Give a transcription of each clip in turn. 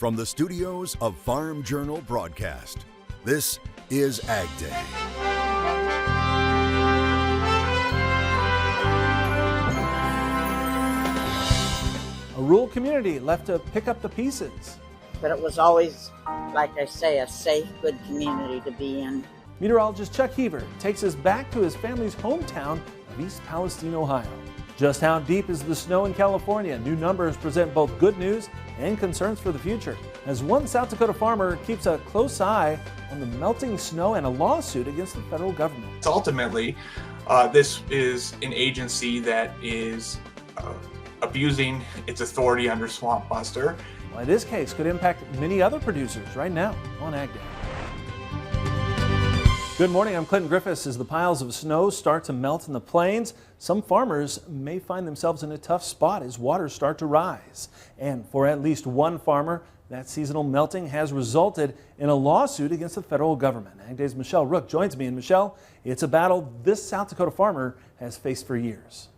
From the studios of Farm Journal Broadcast, this is AgDay. A rural community left to pick up the pieces. But it was always, like I say, a safe, good community to be in. Meteorologist Chuck Heaver takes us back to his family's hometown of East Palestine, Ohio. Just how deep is the snow in California? New numbers present both good news and concerns for the future, as one South Dakota farmer keeps a close eye on the melting snow and a lawsuit against the federal government. Ultimately, this is an agency that is abusing its authority under Swampbuster. Why this case could impact many other producers right now on AgDay. Good morning, I'm Clinton Griffiths. As the piles of snow start to melt in the plains, some farmers may find themselves in a tough spot as waters start to rise. And for at least one farmer, that seasonal melting has resulted in a lawsuit against the federal government. AgDay's Michelle Rook joins me. And Michelle, it's a battle this South Dakota farmer has faced for years.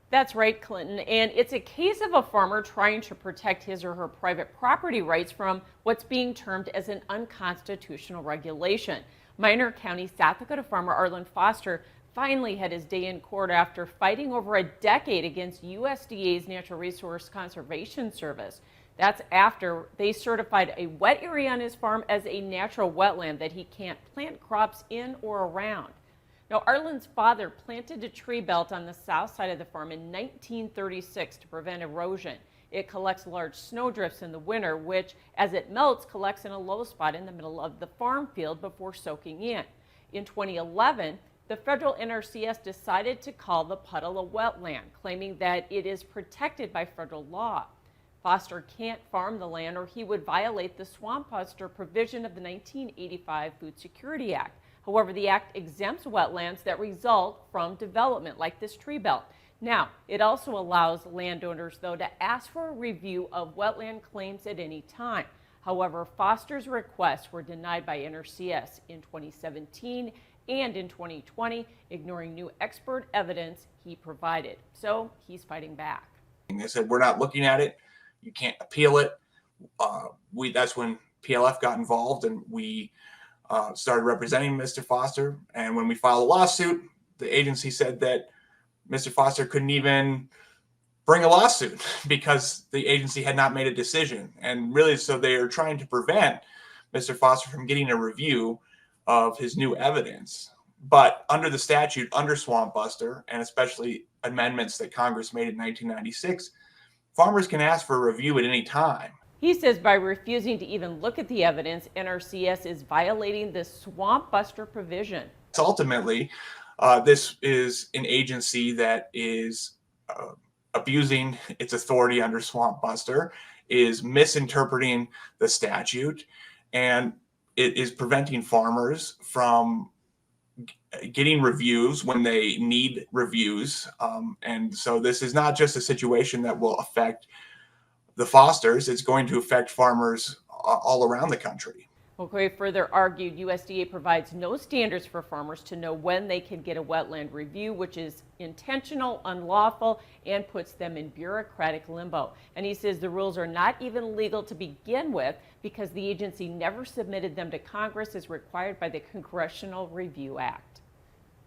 That's right, Clinton, and it's a case of a farmer trying to protect his or her private property rights from what's being termed as an unconstitutional regulation. Minor County South Dakota farmer Arlen Foster finally had his day in court after fighting over a decade against USDA's Natural Resource Conservation Service. That's after they certified a wet area on his farm as a natural wetland that he can't plant crops in or around. Now, Arlen's father planted a tree belt on the south side of the farm in 1936 to prevent erosion. It collects large snowdrifts in the winter, which, as it melts, collects in a low spot in the middle of the farm field before soaking in. In 2011, the federal NRCS decided to call the puddle a wetland, claiming that it is protected by federal law. Foster can't farm the land or he would violate the Swampbuster provision of the 1985 Food Security Act. However, the act exempts wetlands that result from development, like this tree belt. Now, it also allows landowners, though, to ask for a review of wetland claims at any time. However, Foster's requests were denied by NRCS in 2017 and in 2020, ignoring new expert evidence he provided. So he's fighting back. They said, we're not looking at it. You can't appeal it. That's when PLF got involved, and we started representing Mr. Foster. And when we filed a lawsuit, the agency said that Mr. Foster couldn't even bring a lawsuit because the agency had not made a decision. And really, so they are trying to prevent Mr. Foster from getting a review of his new evidence. But under the statute, under Swampbuster, and especially amendments that Congress made in 1996, farmers can ask for a review at any time. He says by refusing to even look at the evidence, NRCS is violating the Swampbuster provision. Ultimately, this is an agency that is abusing its authority under Swampbuster, is misinterpreting the statute, and it is preventing farmers from getting reviews when they need reviews. And so this is not just a situation that will affect the Fosters, it's going to affect farmers all around the country. McCoy further argued USDA provides no standards for farmers to know when they can get a wetland review, which is intentional, unlawful, and puts them in bureaucratic limbo. And he says the rules are not even legal to begin with because the agency never submitted them to Congress as required by the Congressional Review Act.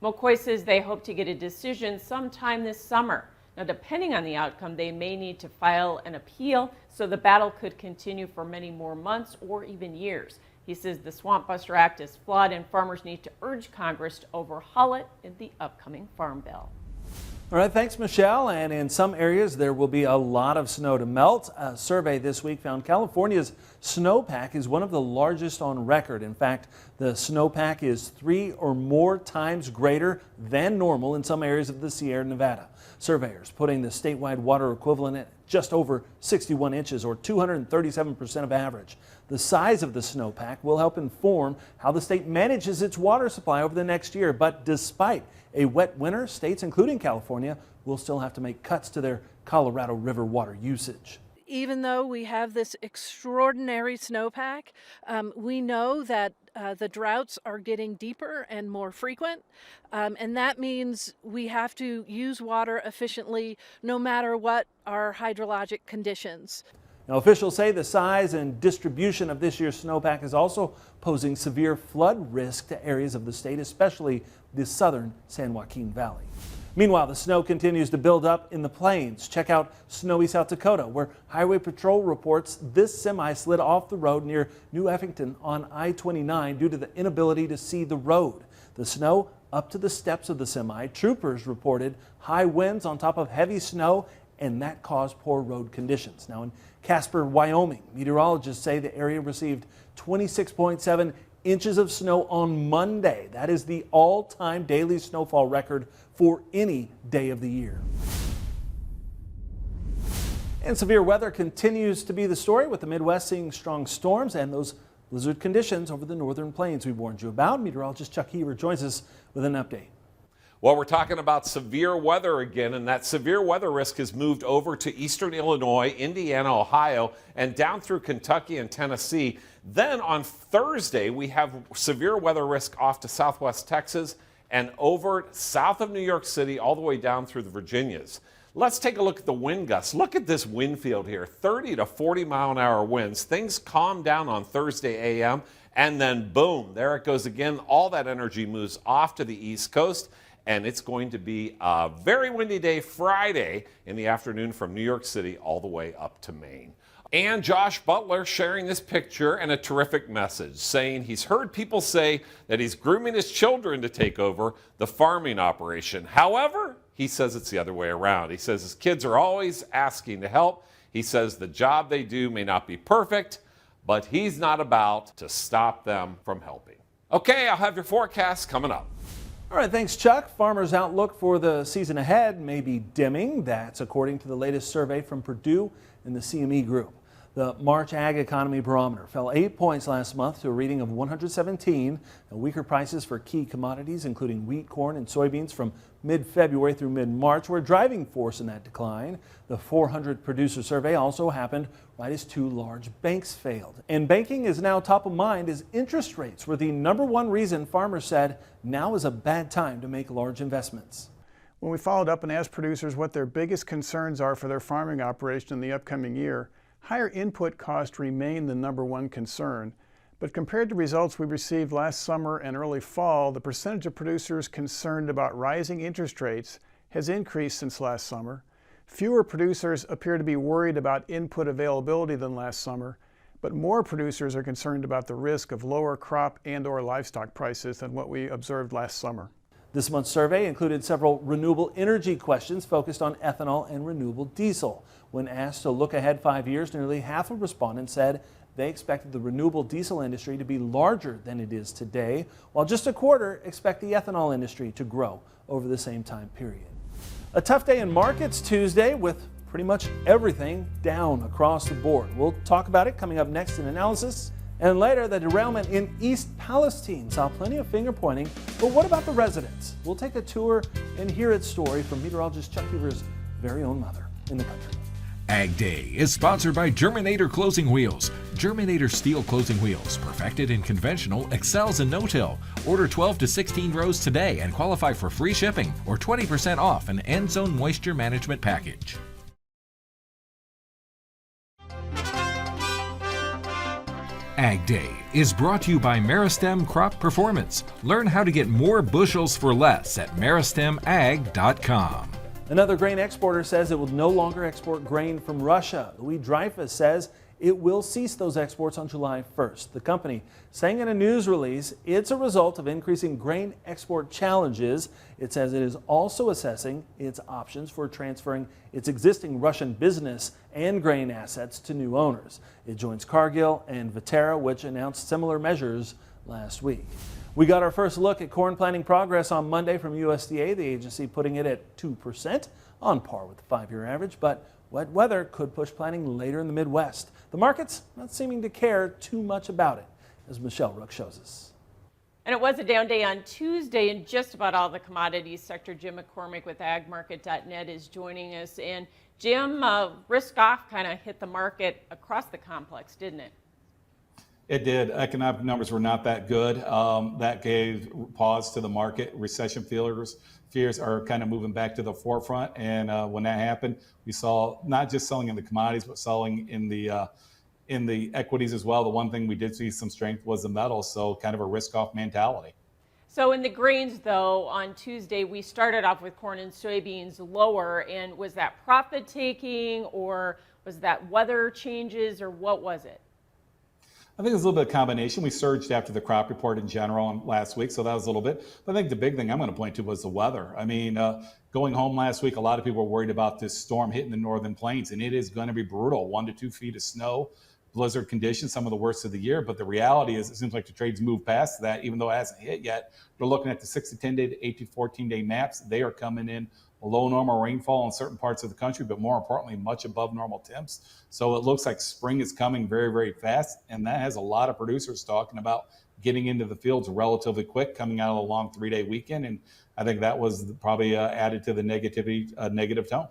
McCoy says they hope to get a decision sometime this summer. Now, depending on the outcome, they may need to file an appeal, so the battle could continue for many more months or even years. He says the Swampbuster Act is flawed and farmers need to urge Congress to overhaul it in the upcoming Farm Bill. All right, thanks, Michelle. And in some areas, there will be a lot of snow to melt. A survey this week found California's snowpack is one of the largest on record. In fact, the snowpack is 3 or more times greater than normal in some areas of the Sierra Nevada. Surveyors putting the statewide water equivalent at just over 61 inches or 237% of average. The size of the snowpack will help inform how the state manages its water supply over the next year. But despite a wet winter, states including California will still have to make cuts to their Colorado River water usage. Even though we have this extraordinary snowpack, we know that the droughts are getting deeper and more frequent, and that means we have to use water efficiently no matter what our hydrologic conditions. Now, officials say the size and distribution of this year's snowpack is also posing severe flood risk to areas of the state, especially the southern San Joaquin Valley. Meanwhile, the snow continues to build up in the plains. Check out snowy South Dakota, where Highway Patrol reports this semi slid off the road near New Effington on I-29 due to the inability to see the road. The snow up to the steps of the semi. Troopers reported high winds on top of heavy snow, and that caused poor road conditions. Now, in Casper, Wyoming, meteorologists say the area received 26.7 inches of snow on Monday. That is the all-time daily snowfall record for any day of the year. And severe weather continues to be the story, with the Midwest seeing strong storms and those blizzard conditions over the northern plains we warned you about. Meteorologist Chuck Heaver joins us with an update. Well, we're talking about severe weather again, and that severe weather risk has moved over to eastern Illinois, Indiana, Ohio, and down through Kentucky and Tennessee. Then on Thursday, we have severe weather risk off to southwest Texas and over south of New York City all the way down through the Virginias. Let's take a look at the wind gusts. Look at this wind field here, 30 to 40 mile an hour winds. Things calm down on Thursday a.m. and then boom, there it goes again. All that energy moves off to the East Coast. And it's going to be a very windy day Friday in the afternoon from New York City all the way up to Maine. And Josh Butler sharing this picture and a terrific message, saying he's heard people say that he's grooming his children to take over the farming operation. However, he says it's the other way around. He says his kids are always asking to help. He says the job they do may not be perfect, but he's not about to stop them from helping. Okay, I'll have your forecast coming up. All right, thanks, Chuck. Farmers' outlook for the season ahead may be dimming. That's according to the latest survey from Purdue and the CME Group. The March Ag Economy Barometer fell 8 points last month to a reading of 117. And weaker prices for key commodities, including wheat, corn, and soybeans from mid-February through mid-March, were a driving force in that decline. The 400 producer survey also happened right as two large banks failed. And banking is now top of mind as interest rates were the #1 reason farmers said now is a bad time to make large investments. When we followed up and asked producers what their biggest concerns are for their farming operation in the upcoming year, higher input costs remain the #1 concern. But compared to results we received last summer and early fall, the percentage of producers concerned about rising interest rates has increased since last summer. Fewer producers appear to be worried about input availability than last summer, but more producers are concerned about the risk of lower crop and/or livestock prices than what we observed last summer. This month's survey included several renewable energy questions focused on ethanol and renewable diesel. When asked to look ahead 5 years, nearly half of respondents said they expected the renewable diesel industry to be larger than it is today, while just a quarter expect the ethanol industry to grow over the same time period. A tough day in markets Tuesday with pretty much everything down across the board. We'll talk about it coming up next in analysis. And later, the derailment in East Palestine saw plenty of finger pointing, but what about the residents? We'll take a tour and hear its story from meteorologist Chuck Heaver's very own mother in the country. Ag Day is sponsored by Germinator Closing Wheels. Germinator steel closing wheels, perfected in conventional, excels in no-till. Order 12 to 16 rows today and qualify for free shipping or 20% off an end zone moisture management package. Ag Day is brought to you by Meristem Crop Performance. Learn how to get more bushels for less at meristemag.com. Another grain exporter says it will no longer export grain from Russia. Louis Dreyfus says it will cease those exports on July 1st. The company saying in a news release it's a result of increasing grain export challenges. It says it is also assessing its options for transferring its existing Russian business and grain assets to new owners. It joins Cargill and Viterra, which announced similar measures last week. We got our first look at corn planting progress on Monday from USDA, the agency putting it at 2%, on par with the 5-year average, but wet weather could push planting later in the Midwest. The market's not seeming to care too much about it, as Michelle Rook shows us. And it was a down day on Tuesday in just about all the commodities sector. Jim McCormick with agmarket.net is joining us. And Jim, risk off kind of hit the market across the complex, didn't it? It did. Economic numbers were not that good. That gave pause to the market. Recession fears are kind of moving back to the forefront. And when that happened, we saw not just selling in the commodities, but selling in the equities as well. The one thing we did see some strength was the metals, so kind of a risk-off mentality. So in the grains, though, on Tuesday, we started off with corn and soybeans lower. And was that profit taking, or was that weather changes, or what was it? I think it's a little bit of combination. We surged after the crop report in general last week, so that was a little bit. But I think the big thing I'm going to point to was the weather. I mean, going home last week, a lot of people were worried about this storm hitting the northern plains, and it is going to be brutal. 1 to 2 feet of snow, blizzard conditions, some of the worst of the year. But the reality is it seems like the trades moved past that, even though it hasn't hit yet. We're looking at the 6 to 10 day to 8 to 14 day maps. They are coming in below normal rainfall in certain parts of the country, but more importantly, much above normal temps. So it looks like spring is coming very, very fast. And that has a lot of producers talking about getting into the fields relatively quick, coming out of a long 3-day weekend. And I think that was probably added to the negative tone.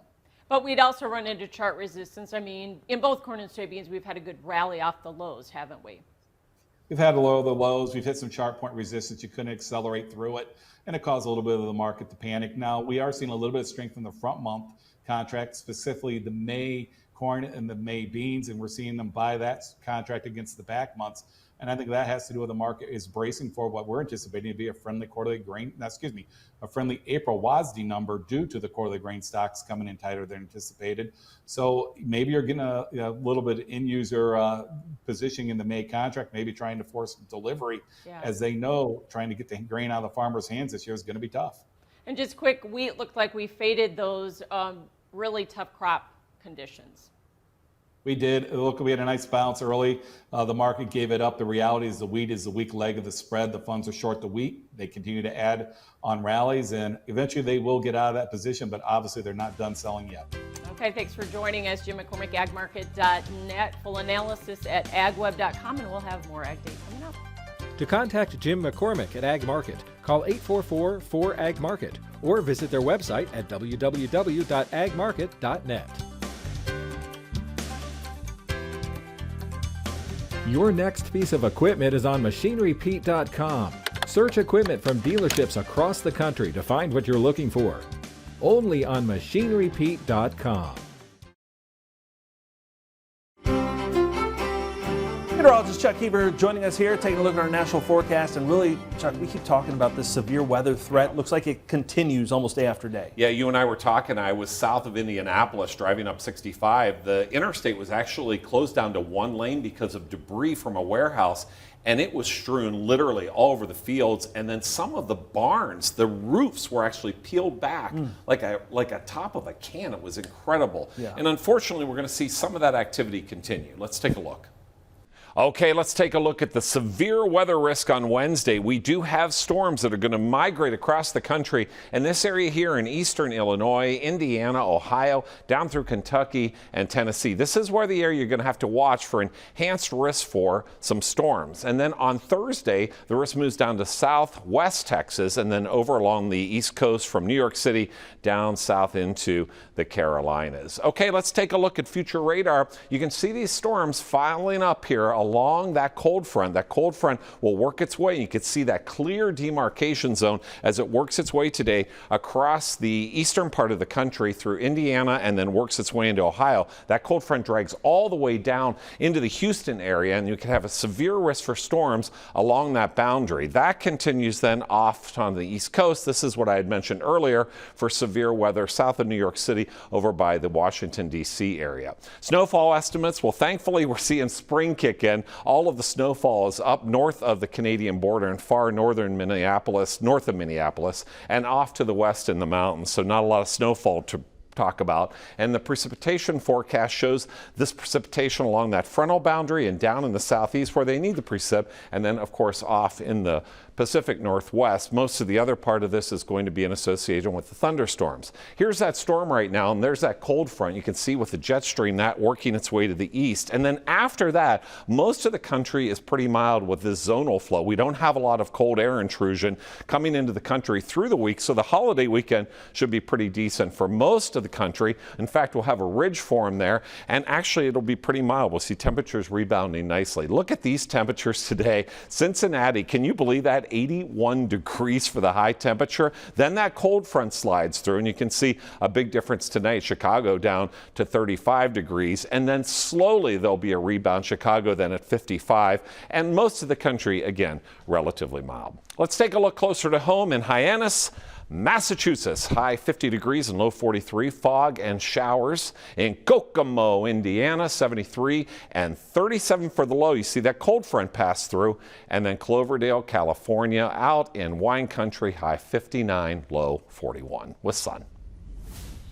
But we'd also run into chart resistance. I mean, in both corn and soybeans, we've had a good rally off the lows, haven't we? We've had a low of the lows. We've hit some chart point resistance. You couldn't accelerate through it, and it caused a little bit of the market to panic. Now, we are seeing a little bit of strength in the front month contract, specifically the May corn and the May beans, and we're seeing them buy that contract against the back months. And I think that has to do with the market is bracing for what we're anticipating to be a friendly a friendly April WASDE number due to the quarterly grain stocks coming in tighter than anticipated. So maybe you're getting a little bit of in-user positioning in the May contract, maybe trying to force delivery, as they know trying to get the grain out of the farmers' hands this year is going to be tough. And just quick, wheat looked like we faded those really tough crop conditions. We did. Look, we had a nice bounce early. The market gave it up. The reality is the wheat is the weak leg of the spread. The funds are short the wheat. They continue to add on rallies, and eventually they will get out of that position, but obviously they're not done selling yet. Okay, thanks for joining us. Jim McCormick, agmarket.net. Full analysis at agweb.com, and we'll have more AgDay coming up. To contact Jim McCormick at Ag Market, call 844-4AG-MARKET or visit their website at www.agmarket.net. Your next piece of equipment is on MachineryPete.com. Search equipment from dealerships across the country to find what you're looking for. Only on MachineryPete.com. Meteorologist Chuck Keever joining us here, taking a look at our national forecast. And really, Chuck, we keep talking about this severe weather threat. Looks like it continues almost day after day. Yeah, you and I were talking. I was south of Indianapolis driving up 65. The interstate was actually closed down to one lane because of debris from a warehouse. And it was strewn literally all over the fields. And then some of the barns, the roofs were actually peeled back like a top of a can. It was incredible. Yeah. And unfortunately, we're going to see some of that activity continue. Let's take a look. Okay, let's take a look at the severe weather risk on Wednesday. We do have storms that are going to migrate across the country, and this area here in eastern Illinois, Indiana, Ohio, down through Kentucky and Tennessee. This is where the area you're going to have to watch for enhanced risk for some storms. And then on Thursday, the risk moves down to southwest Texas and then over along the east coast from New York City down south into the Carolinas. Okay, let's take a look at future radar. You can see these storms filing up here along that cold front. That cold front will work its way. You can see that clear demarcation zone as it works its way today across the eastern part of the country through Indiana and then works its way into Ohio. That cold front drags all the way down into the Houston area, and you can have a severe risk for storms along that boundary. That continues then off on the east coast. This is what I had mentioned earlier for severe weather south of New York City over by the Washington, D.C. area. Snowfall estimates, well, thankfully we're seeing spring kick in. All of the snowfall is up north of the Canadian border in far northern Minneapolis, north of Minneapolis, and off to the west in the mountains. So not a lot of snowfall to talk about. And the precipitation forecast shows this precipitation along that frontal boundary and down in the southeast where they need the precip, and then of course off in the Pacific Northwest. Most of the other part of this is going to be in association with the thunderstorms. Here's that storm right now, and there's that cold front. You can see with the jet stream that working its way to the east. And then after that, most of the country is pretty mild with this zonal flow. We don't have a lot of cold air intrusion coming into the country through the week, so the holiday weekend should be pretty decent for most of the the country. In fact, we'll have a ridge form there, and actually it'll be pretty mild. We'll see temperatures rebounding nicely. Look at these temperatures today. Cincinnati, can you believe that? 81 degrees for the high temperature. Then that cold front slides through, and you can see a big difference tonight. Chicago down to 35 degrees, and then slowly there'll be a rebound. Chicago then at 55, and most of the country, again, relatively mild. Let's take a look closer to home in Hyannis, Massachusetts. High 50 degrees and low 43. Fog and showers. In Kokomo, Indiana, 73 and 37 for the low. You see that cold front pass through. And then Cloverdale, California, out in wine country, high 59, low 41 with sun.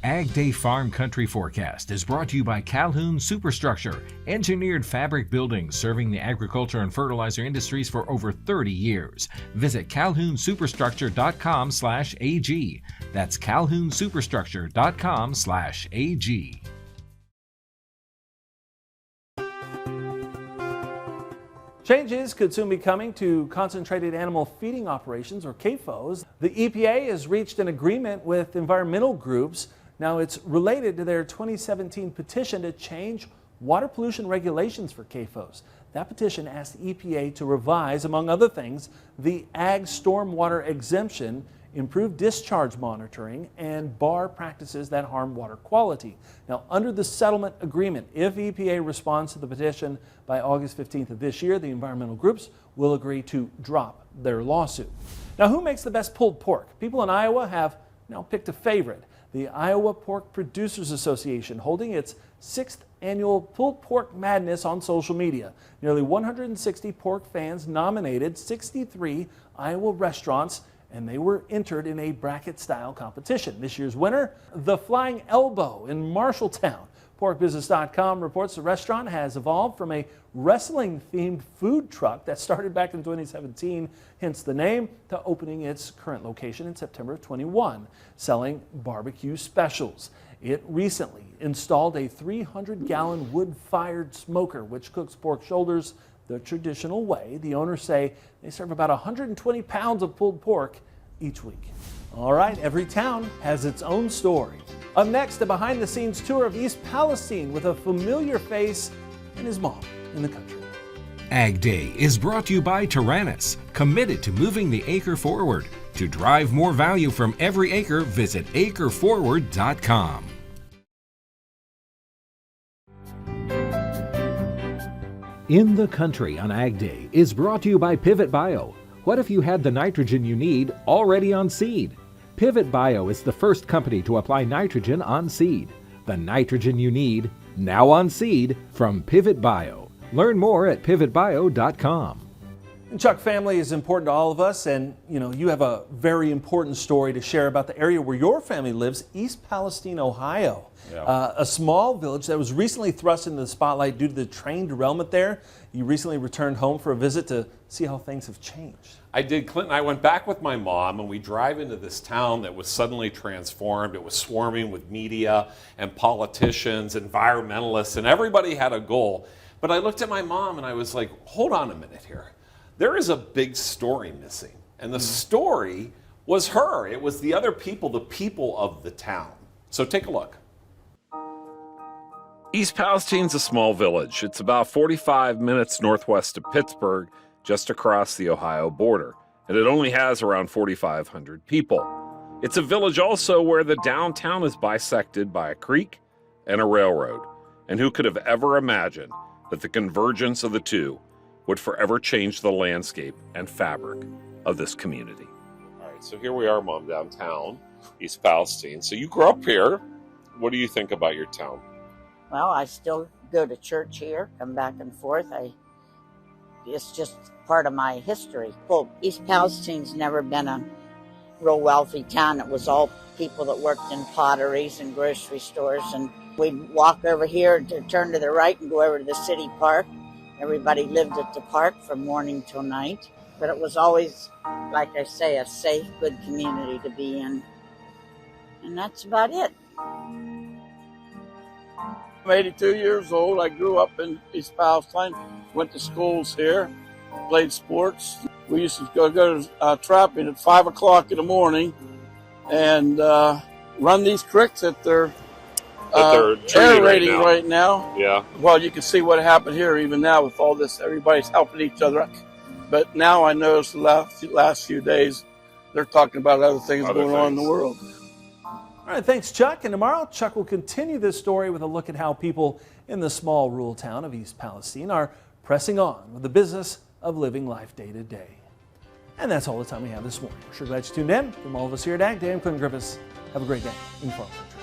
AgDay Farm Country Forecast is brought to you by Calhoun Superstructure, engineered fabric buildings serving the agriculture and fertilizer industries for over 30 years. Visit calhounsuperstructure.com/AG. That's calhounsuperstructure.com/AG. Changes could soon be coming to concentrated animal feeding operations, or CAFOs. The EPA has reached an agreement with environmental groups. Now it's related to their 2017 petition to change water pollution regulations for CAFOs. That petition asked the EPA to revise, among other things, the ag stormwater exemption, improve discharge monitoring, and bar practices that harm water quality. Now, under the settlement agreement, if EPA responds to the petition by August 15th of this year, the environmental groups will agree to drop their lawsuit. Now, who makes the best pulled pork? People in Iowa have now picked a favorite. The Iowa Pork Producers Association holding its 6th annual Pulled Pork Madness on social media. Nearly 160 pork fans nominated 63 Iowa restaurants, and they were entered in a bracket-style competition. This year's winner, the Flying Elbow in Marshalltown. PorkBusiness.com reports the restaurant has evolved from a wrestling-themed food truck that started back in 2017, hence the name, to opening its current location in September of 21, selling barbecue specials. It recently installed a 300-gallon wood-fired smoker, which cooks pork shoulders the traditional way. The owners say they serve about 120 pounds of pulled pork each week. All right, every town has its own story. Up next, a behind-the-scenes tour of East Palestine with a familiar face and his mom in the country. AgDay is brought to you by Tyrannus, committed to moving the acre forward. To drive more value from every acre, visit acreforward.com. In the Country on AgDay is brought to you by Pivot Bio. What if you had the nitrogen you need already on seed? Pivot Bio is the first company to apply nitrogen on seed. The nitrogen you need, now on seed, from Pivot Bio. Learn more at pivotbio.com. And Chuck, family is important to all of us, and you have a very important story to share about the area where your family lives, East Palestine, Ohio. Yeah. A small village that was recently thrust into the spotlight due to the train derailment there. You recently returned home for a visit to see how things have changed. I did, Clinton. I went back with my mom, and we drive into this town that was suddenly transformed. It was swarming with media and politicians, environmentalists, and everybody had a goal. But I looked at my mom and I was like, hold on a minute here. There is a big story missing. And the story was her. It was the other people, the people of the town. So take a look. East Palestine's a small village. It's about 45 minutes northwest of Pittsburgh, just across the Ohio border. And it only has around 4,500 people. It's a village also where the downtown is bisected by a creek and a railroad. And who could have ever imagined that the convergence of the two would forever change the landscape and fabric of this community? All right, so here we are, Mom, downtown, East Palestine. So you grew up here. What do you think about your town? Well, I still go to church here, come back and forth. It's just part of my history. Well, East Palestine's never been a real wealthy town. It was all people that worked in potteries and grocery stores. And we'd walk over here to turn to the right and go over to the city park. Everybody lived at the park from morning till night. But it was always, like I say, a safe, good community to be in. And that's about it. I'm 82 years old. I grew up in East Palestine, went to schools here, played sports. We used to go trapping at 5 o'clock in the morning and run these creeks at their air rating right now. Yeah. Well, you can see what happened here even now with all this. Everybody's helping each other. But now I noticed the last few days they're talking about other things going on in the world. All right, thanks, Chuck. And tomorrow, Chuck will continue this story with a look at how people in the small rural town of East Palestine are pressing on with the business of living life day to day. And that's all the time we have this morning. We're sure glad you tuned in. From all of us here at AgDay, I'm Clint Griffiths. Have a great day in Farm Country.